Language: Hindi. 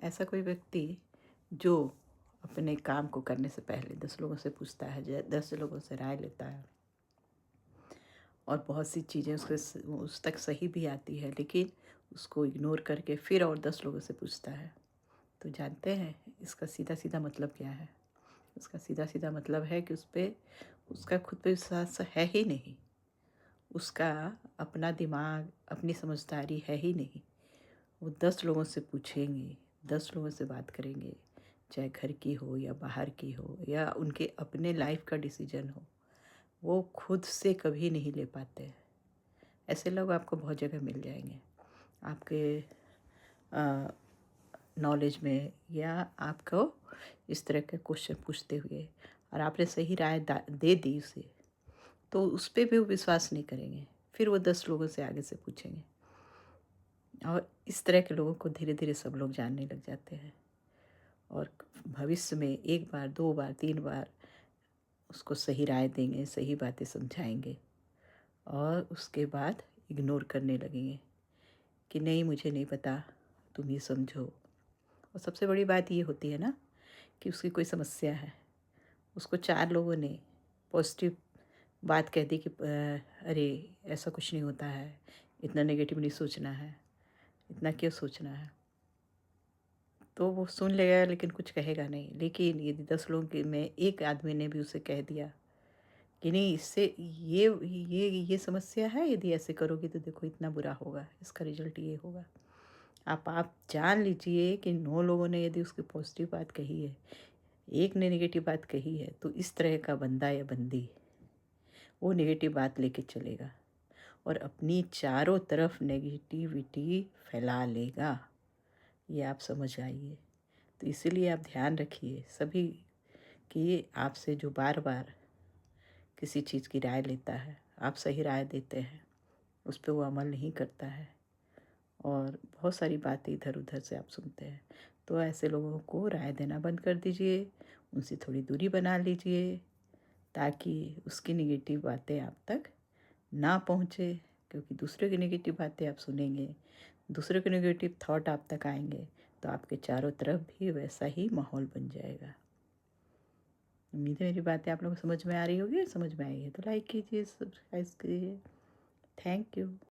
ऐसा कोई व्यक्ति जो अपने काम को करने से पहले 10 लोगों से पूछता है, 10 लोगों से राय लेता है और बहुत सी चीज़ें उस तक सही भी आती है, लेकिन उसको इग्नोर करके फिर और 10 लोगों से पूछता है। तो जानते हैं इसका सीधा-सीधा मतलब क्या है? इसका सीधा-सीधा मतलब है कि उसका खुद पे विश्वास है ही नहीं। उसका अपना दिमाग, अपनी समझदारी है ही नहीं। वो 10 लोगों से पूछेंगे, 10 लोगों से बात करेंगे, चाहे घर की हो या बाहर की हो या उनके अपने लाइफ़ का डिसीज़न हो, वो खुद से कभी नहीं ले पाते हैं। ऐसे लोग आपको बहुत जगह मिल जाएँगे। आपके अ, नॉलेज में या आपको इस तरह के क्वेश्चन पूछते हुए और आपने सही राय दे दी उसे, तो उस पे भी वो विश्वास नहीं करेंगे। फिर वो 10 लोगों से आगे से पूछेंगे और इस तरह के लोगों को धीरे-धीरे सब लोग जानने लग जाते हैं और भविष्य में 1 बार, 2 बार, 3 बार उसको सही राय देंगे, सही बातें समझाएँगे और उसके बाद इग्नोर करने लगेंगे कि नहीं मुझे नहीं पता, तुम ही समझो। और सबसे बड़ी बात ये होती है ना कि उसकी कोई समस्या है, उसको 4 लोगों ने पॉज़िटिव बात कह दी कि अरे! ऐसा कुछ नहीं होता है, इतना नेगेटिव नहीं सोचना है, इतना क्यों सोचना है? तो वो सुन लेगा लेकिन कुछ कहेगा नहीं। लेकिन यदि 10 लोगों के में एक आदमी ने भी उसे कह दिया कि नहीं इससे ये समस्या है, यदि ऐसे करोगे तो देखो इतना बुरा होगा, इसका रिज़ल्ट ये होगा। आप जान लीजिए कि 9 लोगों ने यदि उसकी पॉज़िटिव बात कही है, एक ने नेगेटिव बात कही है, तो इस तरह का बंदा या बंदी वो नेगेटिव बात लेके चलेगा और अपनी चारों तरफ नेगेटिविटी फैला लेगा। ये आप समझ आइए। तो इसीलिए आप ध्यान रखिए सभी कि आपसे जो बार-बार किसी चीज़ की राय लेता है, आप सही राय देते हैं, उस पे वो अमल नहीं करता है और बहुत सारी बातें इधर-उधर से आप सुनते हैं। तो ऐसे लोगों को राय देना बंद कर दीजिए, उनसे थोड़ी दूरी बना लीजिए ताकि उसकी नेगेटिव बातें आप तक ना पहुँचे, क्योंकि दूसरे की नेगेटिव बातें आप सुनेंगे, दूसरे के नेगेटिव थॉट आप तक आएँगे, तो आपके चारों तरफ भी वैसा ही माहौल बन जाएगा। उम्मीद है मेरी बातें आप लोगों को समझ में आ रही होगी। समझ में आई है तो लाइक कीजिए, सब्सक्राइब कीजिए। Thank you.